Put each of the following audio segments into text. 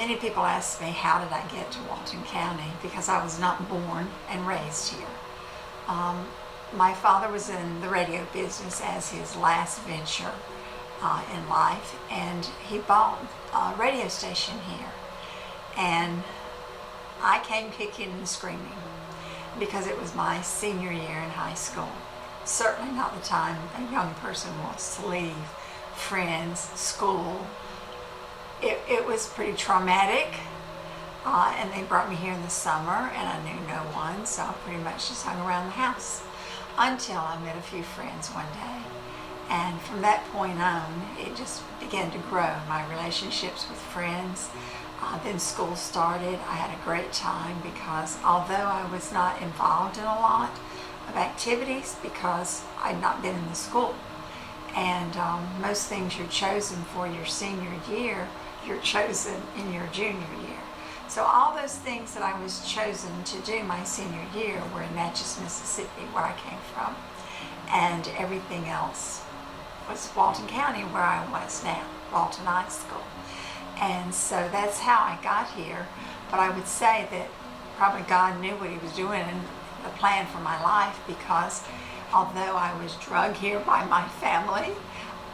Many people ask me, how did I get to Walton County? Because I was not born and raised here. My father was in the radio business as his last venture in life, and he bought a radio station here. And I came kicking and screaming because it was my senior year in high school. Certainly not the time a young person wants to leave friends, school. It was pretty traumatic, and they brought me here in the summer, and I knew no one, so I pretty much just hung around the house until I met a few friends one day. And from that point on, it just began to grow, my relationships with friends. Then school started. I had a great time because although I was not involved in a lot of activities because I'd not been in the school, and most things you're chosen for your senior year, you're chosen in your junior year. So all those things that I was chosen to do my senior year were in Natchez, Mississippi, where I came from, and everything else was Walton County, where I was now, Walton High School. And so that's how I got here. But I would say that probably God knew what he was doing and the plan for my life, because although I was drugged here by my family,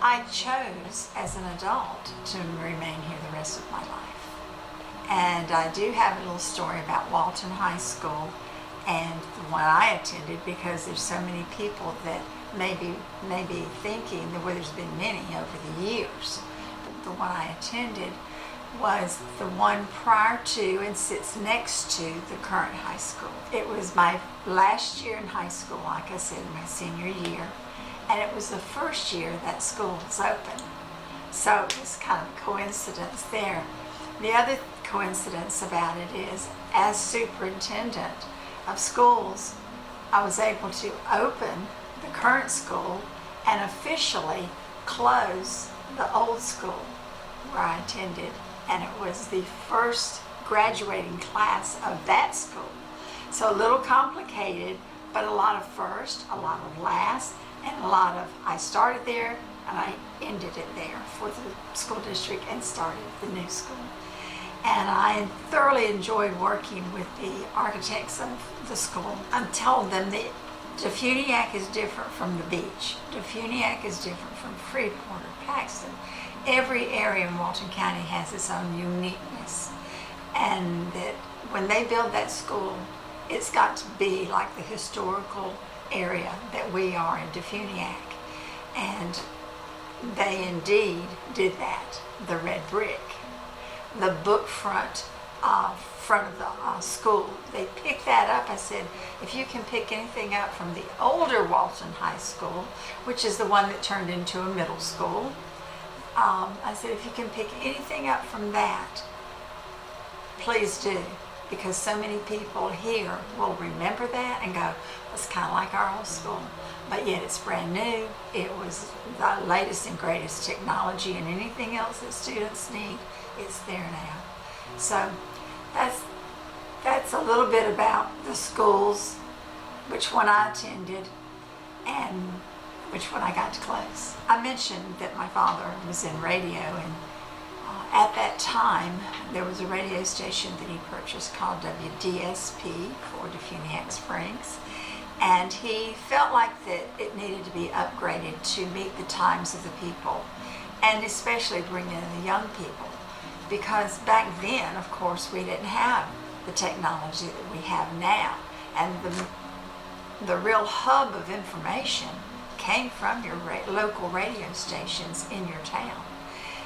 I chose as an adult to remain here the rest of my life. And I do have a little story about Walton High School and the one I attended, because there's so many people that may be thinking that, well, there's been many over the years. But the one I attended was the one prior to and sits next to the current high school. It was my last year in high school, like I said, my senior year, and it was the first year that school was open. So it was kind of a coincidence there. The other coincidence about it is, as superintendent of schools, I was able to open the current school and officially close the old school where I attended, and it was the first graduating class of that school. So a little complicated, but a lot of first, a lot of last, and a lot of I started there and I ended it there for the school district and started the new school. And I thoroughly enjoyed working with the architects of the school. I'm telling them that Defuniak is different from the beach. Defuniak is different from Freeport or Paxton. Every area in Walton County has its own uniqueness. And that when they build that school, it's got to be like the historical area that we are in Defuniak. And they indeed did that. The red brick, the book front of the school, they picked that up. I said, if you can pick anything up from the older Walton High School, which is the one that turned into a middle school, I said, if you can pick anything up from that, please do, because so many people here will remember that and go, it's kind of like our old school, but yet it's brand new. It was the latest and greatest technology, and anything else that students need, it's there now. So that's a little bit about the schools, which one I attended and which one I got to close. I mentioned that my father was in radio, and at that time there was a radio station that he purchased called WDSP for Defuniak Springs, and he felt like that it needed to be upgraded to meet the times of the people, and especially bring in the young people, because back then, of course, we didn't have the technology that we have now, and the real hub of information came from your local radio stations in your town.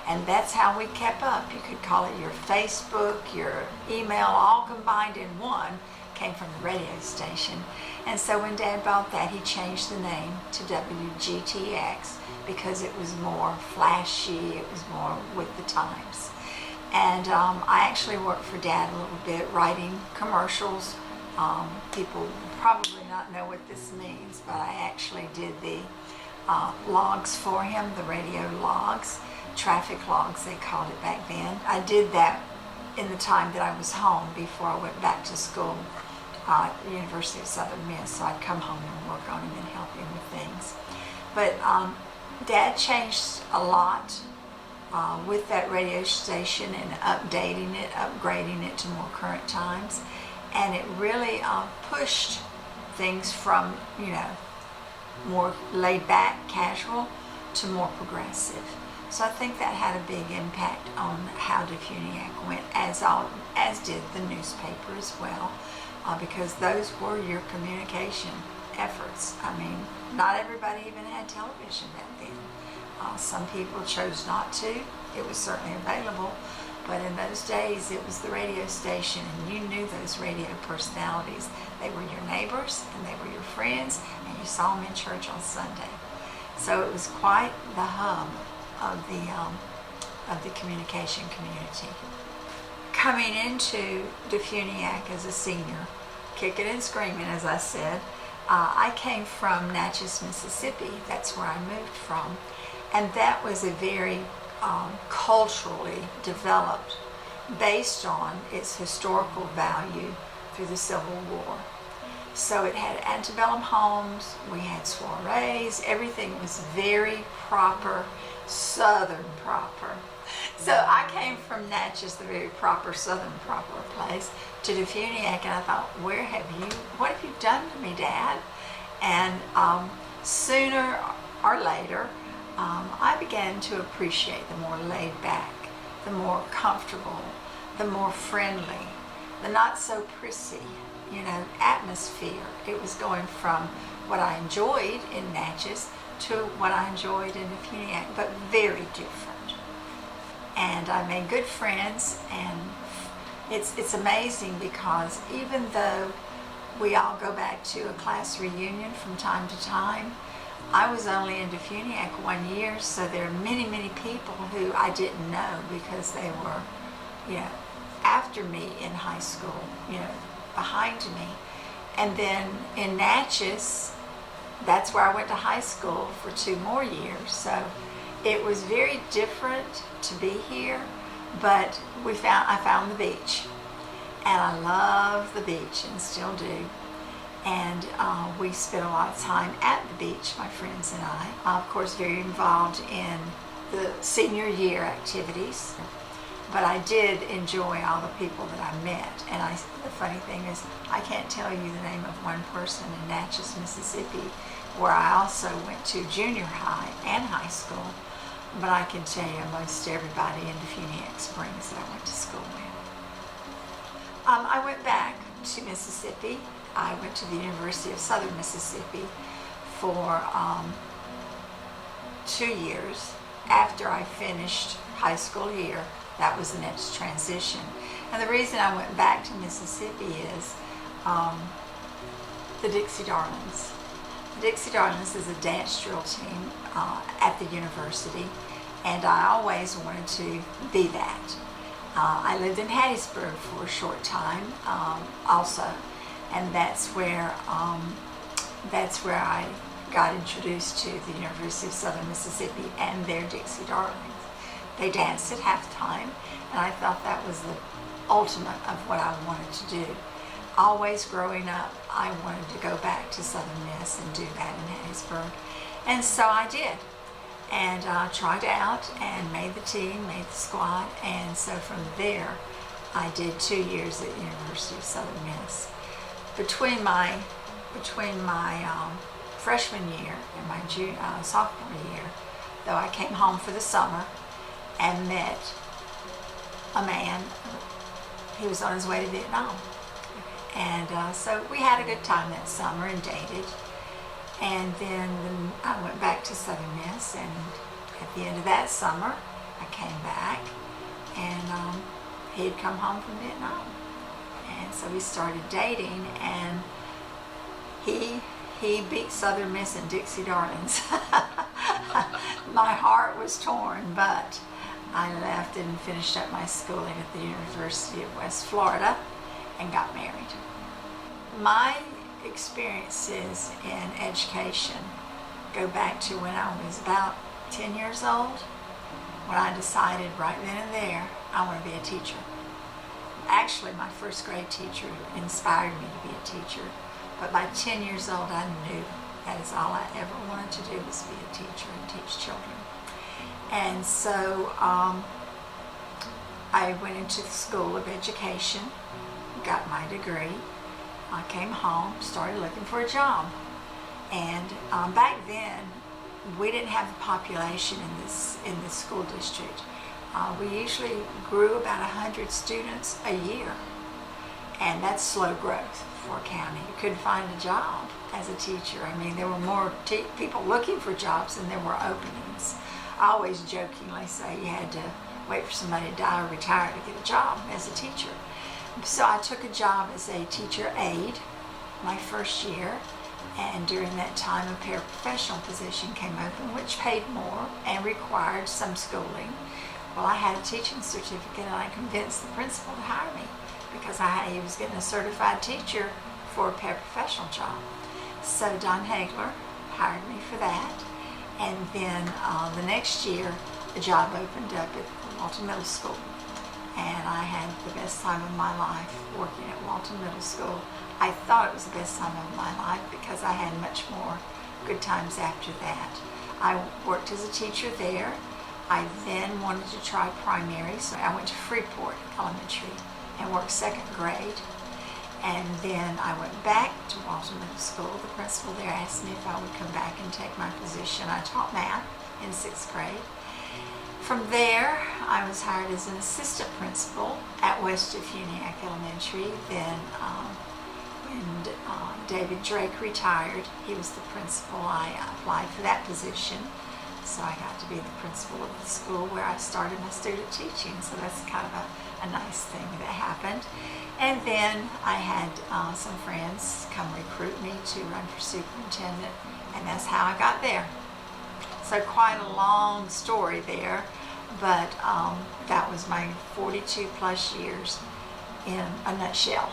And that's how we kept up. You could call it your Facebook, your email, all combined in one, came from the radio station. And so when Dad bought that, he changed the name to WGTX because it was more flashy, it was more with the times. And I actually worked for Dad a little bit, writing commercials. People probably not know what this means, but I actually did the logs for him, the radio logs, traffic logs they called it back then. I did that in the time that I was home before I went back to school at the University of Southern Miss, so I'd come home and work on him and help him with things. But Dad changed a lot with that radio station and updating it, upgrading it to more current times. And it really pushed things from, more laid back, casual, to more progressive. So I think that had a big impact on how Defuniak went, as did the newspaper as well, because those were your communication efforts. I mean, not everybody even had television back then. Some people chose not to. It was certainly available, but in those days it was the radio station, and you knew those radio personalities. They were your neighbors and they were your friends, and you saw them in church on Sunday. So it was quite the hub of the communication community. Coming into Defuniak as a senior, kicking and screaming, as I said, I came from Natchez, Mississippi. That's where I moved from. And that was a very culturally developed, based on its historical value through the Civil War. So it had antebellum homes, we had soirees, everything was very proper, Southern proper. So I came from Natchez, the very proper Southern proper place, to Defuniak, and I thought, what have you done to me, Dad? And sooner or later, I began to appreciate the more laid back, the more comfortable, the more friendly, the not so prissy, atmosphere. It was going from what I enjoyed in Natchez to what I enjoyed in Defuniak, but very different. And I made good friends, and it's amazing because even though we all go back to a class reunion from time to time, I was only in Defuniak 1 year, so there are many, many people who I didn't know because they were, after me in high school, behind me. And then in Natchez, that's where I went to high school for 2 more years. So it was very different to be here, but I found the beach. And I love the beach and still do. And we spent a lot of time at the beach, my friends and I. Of course, very involved in the senior year activities. But I did enjoy all the people that I met. And the funny thing is, I can't tell you the name of one person in Natchez, Mississippi, where I also went to junior high and high school. But I can tell you most everybody in Defuniak Springs that I went to school with. I went back to Mississippi. I went to the University of Southern Mississippi for 2 years. After I finished high school year, that was the next transition. And the reason I went back to Mississippi is the Dixie Darlings. The Dixie Darlings is a dance drill team at the university, and I always wanted to be that. I lived in Hattiesburg for a short time also, and that's where I got introduced to the University of Southern Mississippi and their Dixie Darlings. They danced at halftime, and I thought that was the ultimate of what I wanted to do. Always growing up, I wanted to go back to Southern Miss and do that in Hattiesburg, and so I did. And tried out and made the team, made the squad, and so from there I did 2 years at the University of Southern Miss. Between my freshman year and my sophomore year, though, I came home for the summer and met a man. He was on his way to Vietnam, and so we had a good time that summer and dated. And then I went back to Southern Miss, and at the end of that summer, I came back, and he had come home from Vietnam. And so we started dating, and he beat Southern Miss and Dixie Darlings. My heart was torn, but I left and finished up my schooling at the University of West Florida and got married. My experiences in education go back to when I was about 10 years old, when I decided right then and there I want to be a teacher. Actually, my first grade teacher inspired me to be a teacher, but by 10 years old I knew that is all I ever wanted to do, was be a teacher and teach children. And so I went into the School of Education, got my degree. I came home, started looking for a job. And back then, we didn't have the population in this school district. We usually grew about 100 students a year, and that's slow growth for a county. You couldn't find a job as a teacher. I mean, there were more people looking for jobs than there were openings. I always jokingly say you had to wait for somebody to die or retire to get a job as a teacher. So I took a job as a teacher aide my first year, and during that time a paraprofessional position came open, which paid more and required some schooling. Well, I had a teaching certificate, and I convinced the principal to hire me because he was getting a certified teacher for a paraprofessional job. So Don Hagler hired me for that, and then the next year a job opened up at Walton Middle School, and I had the best time of my life working at Walton Middle School. I thought it was the best time of my life because I had much more good times after that. I worked as a teacher there. I then wanted to try primary, so I went to Freeport Elementary and worked second grade. And then I went back to Walton Middle School. The principal there asked me if I would come back and take my position. I taught math in sixth grade. From there, I was hired as an assistant principal at West Uniac Elementary. Then when David Drake retired, he was the principal. I applied for that position. So I got to be the principal of the school where I started my student teaching. So that's kind of a nice thing that happened. And then I had some friends come recruit me to run for superintendent, and that's how I got there. So quite a long story there, but that was my 42 plus years in a nutshell.